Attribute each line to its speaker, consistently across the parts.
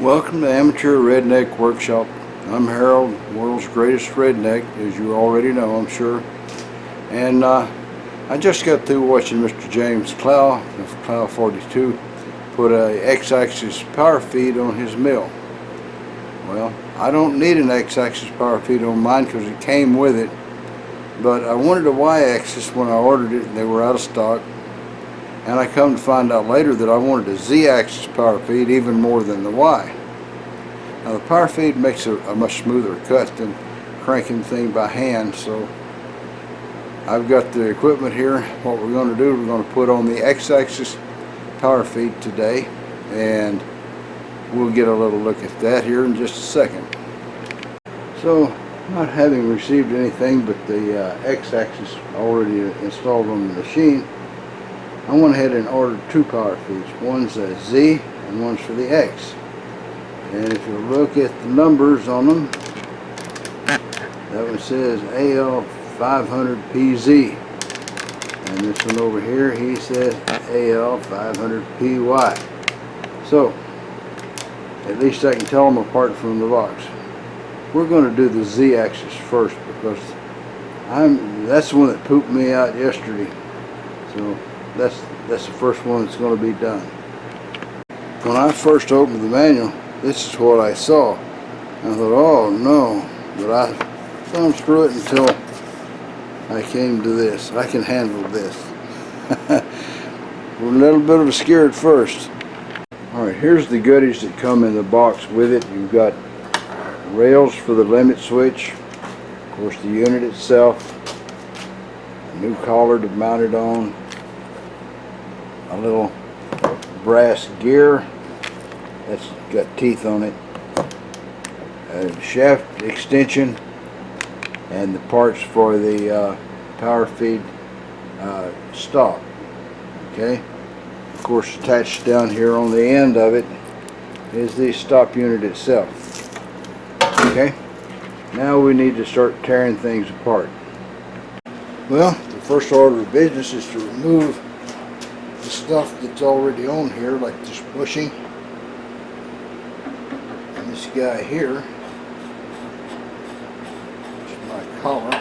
Speaker 1: Welcome to Amateur Redneck Workshop. I'm Harold, world's greatest redneck, as you already know, I'm sure. And I just got through watching Mr. James Clow of Clow 42 put a X-axis power feed on his mill. Well, I don't need an X-axis power feed on mine because it came with it, but I wanted a Y-axis when I ordered it and they were out of stock. And I come to find out later that I wanted a Z-axis power feed even more than the Y. Now the power feed makes a much smoother cut than cranking the thing by hand, so I've got the equipment here. What we're going to do, we're going to put on the X-axis power feed today, and we'll get a little look at that here in just a second. So, not having received anything but the X-axis already installed on the machine, I went ahead and ordered two power feeds. One's a Z and one's for the X. And if you look at the numbers on them, that one says AL500PZ. And this one over here, he says AL500PY. So, at least I can tell them apart from the box. We're going to do the Z-axis first because that's the one that pooped me out yesterday. So, that's the first one that's going to be done. When I first opened the manual, this is what I saw. I thought, oh no, but I thumbed through it until I came to this. I can handle this. We're a little bit of a scared first. Alright, here's the goodies that come in the box with it. You've got rails for the limit switch, of course the unit itself, a new collar to mount it on, a little brass gear that's got teeth on it, a shaft extension, and the parts for the power feed stop. Okay, of course attached down here on the end of it is the stop unit itself. Okay, now we need to start tearing things apart. Well, the first order of business is to remove the stuff that's already on here, like this bushing and this guy here, which is my collar.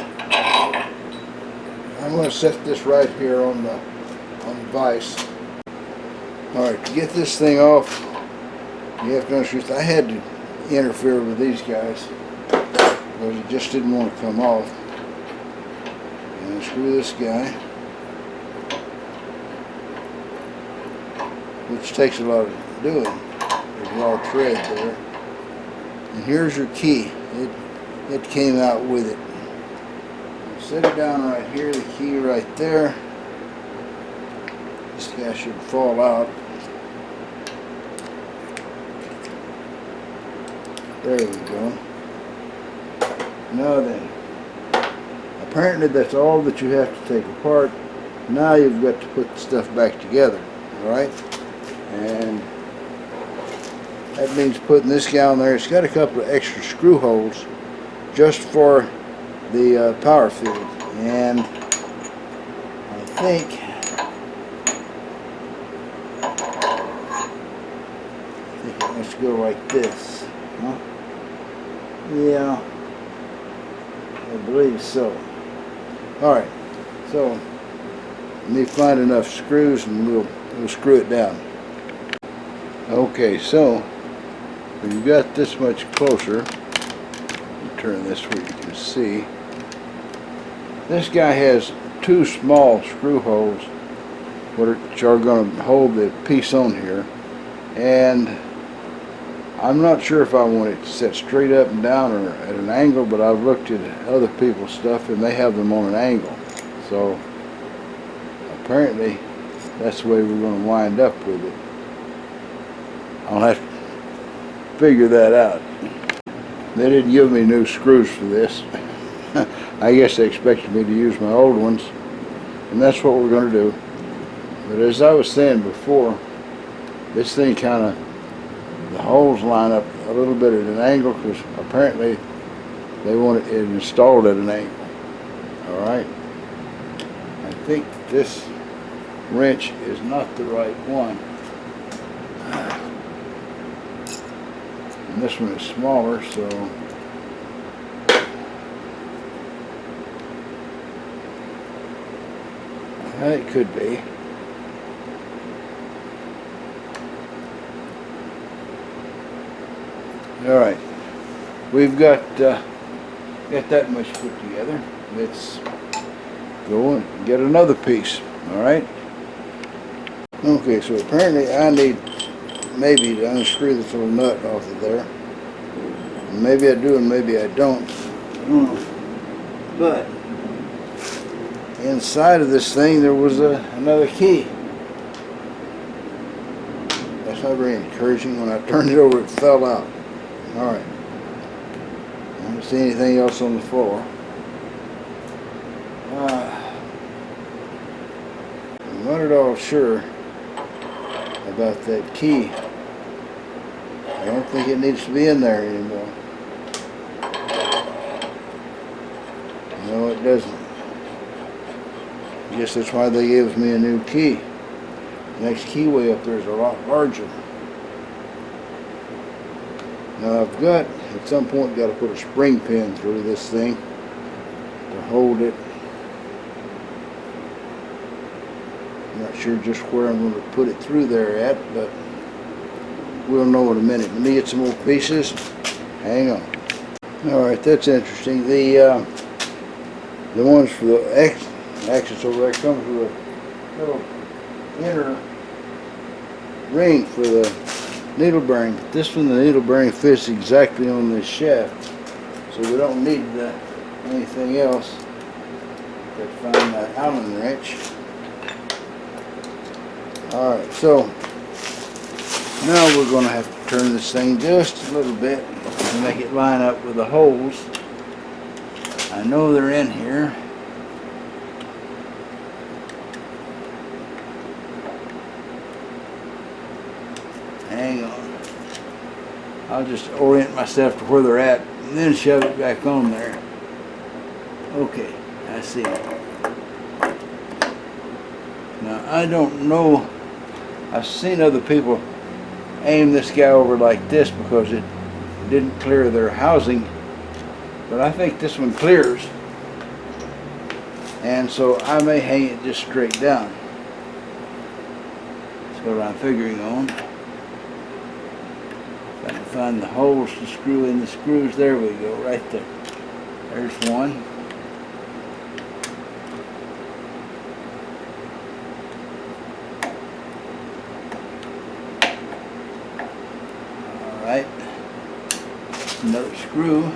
Speaker 1: I'm going to set this right here on the vise. Alright, to get this thing off, you have to understand I had to interfere with these guys because it just didn't want to come off. And screw this guy, which takes a lot of doing. There's a lot of thread there. And here's your key. It came out with it. Set it down right here, the key right there. This guy should fall out. There we go. Now then, apparently that's all that you have to take apart. Now you've got to put the stuff back together. Alright? And that means putting this guy on there. It's got a couple of extra screw holes just for the power feed, and I think it has to go like this. Huh? Yeah, I believe so. Alright, so let me find enough screws and we'll screw it down. Okay, so when you got this much closer, turn this where you can see. This guy has two small screw holes which are going to hold the piece on here, and I'm not sure if I want it set straight up and down or at an angle, but I've looked at other people's stuff and they have them on an angle. So apparently that's the way we're going to wind up with it. I'll have to figure that out. They didn't give me new screws for this. I guess they expected me to use my old ones, and that's what we're going to do. But as I was saying before, this thing the holes line up a little bit at an angle because apparently they want it installed at an angle. Alright, I think this wrench is not the right one. And this one is smaller, so it could be. All right, we've got that much put together. Let's go and get another piece. All right. Okay, so apparently I need maybe to unscrew this little nut off of there. Maybe I do and maybe I don't. But inside of this thing there was another key. That's not very encouraging. When I turned it over, it fell out. All right. I don't see anything else on the floor. I'm not at all sure about that key. I don't think it needs to be in there anymore. No, it doesn't. I guess that's why they gave me a new key. The next keyway up there is a lot larger. Now I've got, at some point, got to put a spring pin through this thing to hold it. I'm not sure just where I'm going to put it through there at, but we'll know in a minute. Let me get some more pieces. Hang on. All right, that's interesting. The ones for the axis over there comes with a little inner ring for the needle bearing. But this one, the needle bearing fits exactly on this shaft, so we don't need anything else. Let's find that Allen wrench. All right, so now we're going to have to turn this thing just a little bit to make it line up with the holes. I know they're in here. Hang on. I'll just orient myself to where they're at and then shove it back on there. Okay, I see it. Now, I don't know. I've seen other people aim this guy over like this because it didn't clear their housing, but I think this one clears, and so I may hang it just straight down. That's what I'm figuring on. If I can find the holes to screw in the screws, there we go, right there. There's one. Alright, another screw.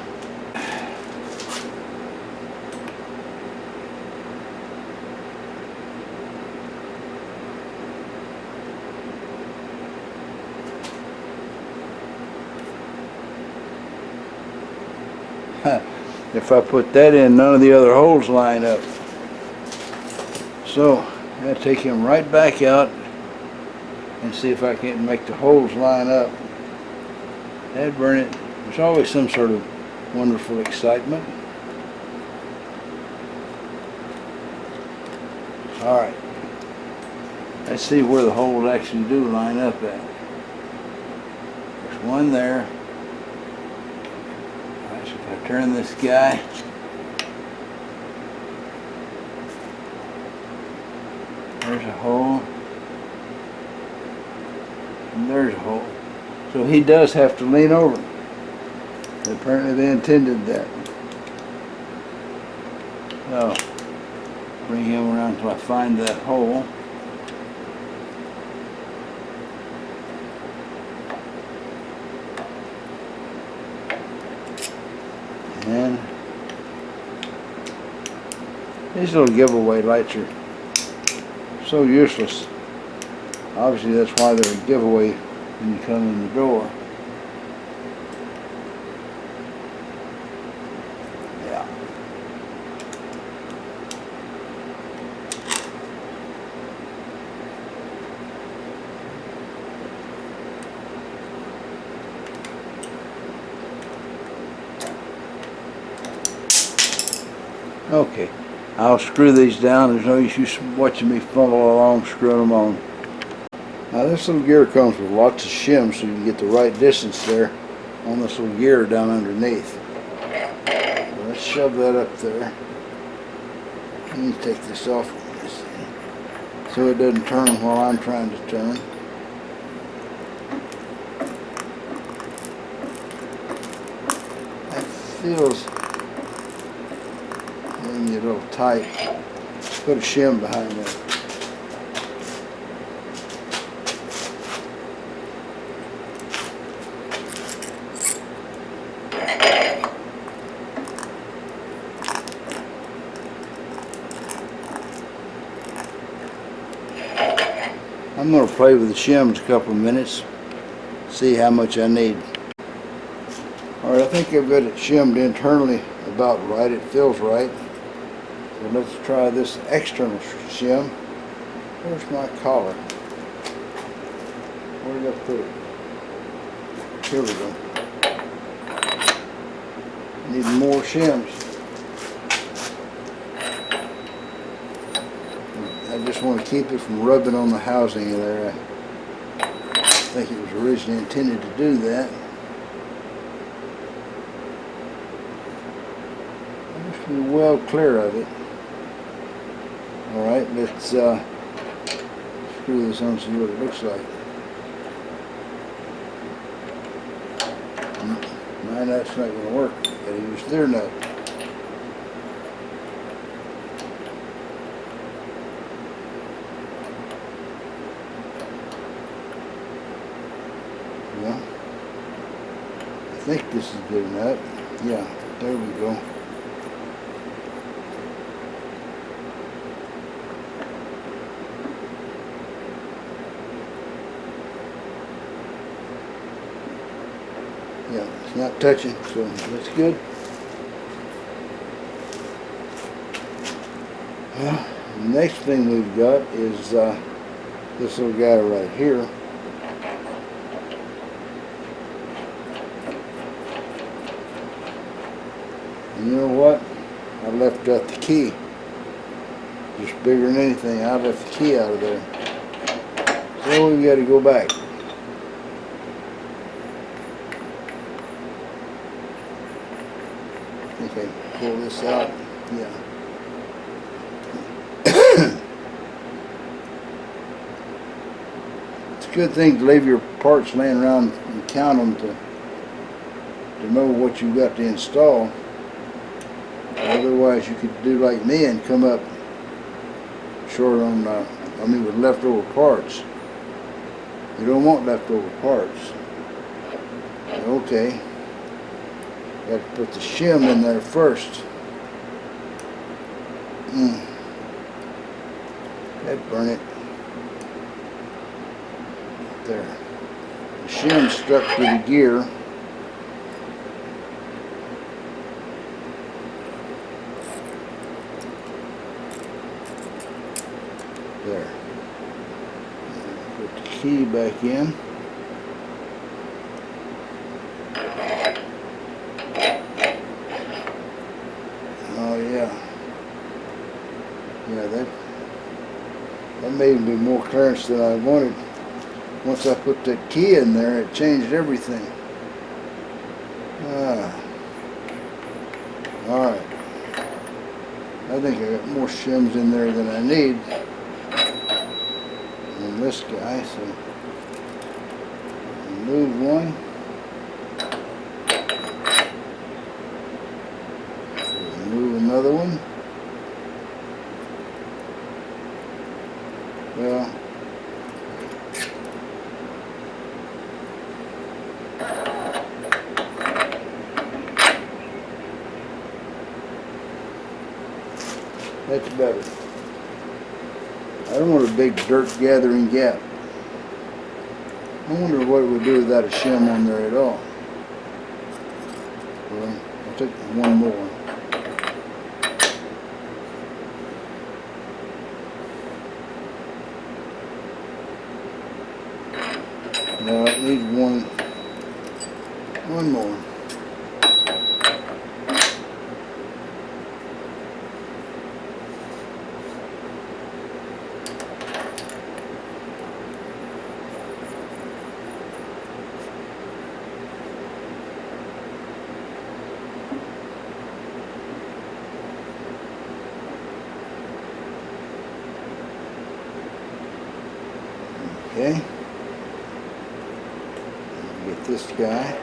Speaker 1: If I put that in, none of the other holes line up. So I'm going to take him right back out and see if I can make the holes line up. That'd burn it. There's always some sort of wonderful excitement. Alright. Let's see where the holes actually do line up at. There's one there. Alright, so if I turn this guy, there's a hole. And there's a hole. So he does have to lean over. Apparently they intended that. So, bring him around until I find that hole. And these little giveaway lights are so useless. Obviously that's why they're a giveaway when you come in the door. Yeah. Okay, I'll screw these down. There's no use watching me fumble along screwing them on. Now this little gear comes with lots of shims so you can get the right distance there on this little gear down underneath. So let's shove that up there. Let me take this off so it doesn't turn while I'm trying to turn. That feels maybe a little tight. Put a shim behind that. I'm going to play with the shims a couple of minutes, see how much I need. Alright, I think I've got it shimmed internally about right. It feels right. So let's try this external shim. Where's my collar? Where did I put it? Here we go. Need more shims. I just want to keep it from rubbing on the housing there. I think it was originally intended to do that. I must be well clear of it. Alright, let's screw this on and see what it looks like. My nut's not going to work. Gotta use their nut. Yeah. I think this is good enough. Yeah, there we go. Yeah, it's not touching, so that's good. Well, the next thing we've got is this little guy right here. And you know what? I left out the key. Just bigger than anything, I left the key out of there. So we've got to go back. Okay, pull this out. Yeah. It's a good thing to leave your parts laying around and count them to know what you've got to install. Otherwise, you could do like me and come up short on, with leftover parts. You don't want leftover parts. Okay. Got to put the shim in there first. That'd burn it. There. The shim stuck to the gear. There. Put the key back in. Oh yeah. Yeah, that made me more clearance than I wanted. Once I put that key in there, it changed everything. Alright. I think I got more shims in there than I need. And this guy, so remove one. Remove another one. Well, that's better. I don't want a big dirt gathering gap. I wonder what it would do without a shim on there at all. Well, I'll take one more. Now I need one more. Okay. Get this guy.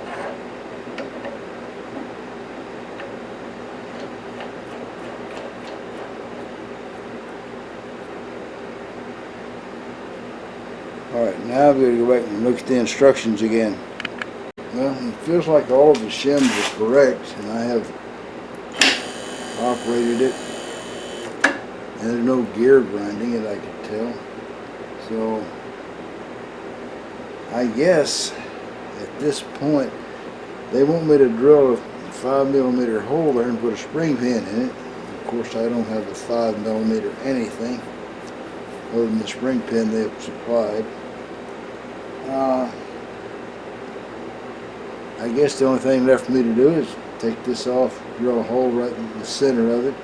Speaker 1: Alright, now I'm going to go back and look at the instructions again. Well, it feels like all of the shims are correct, and I have operated it. And there's no gear grinding, as I can tell. So, I guess at this point, they want me to drill a 5mm hole there and put a spring pin in it. Of course, I don't have a 5mm anything other than the spring pin they've supplied. I guess the only thing left for me to do is take this off, drill a hole right in the center of it,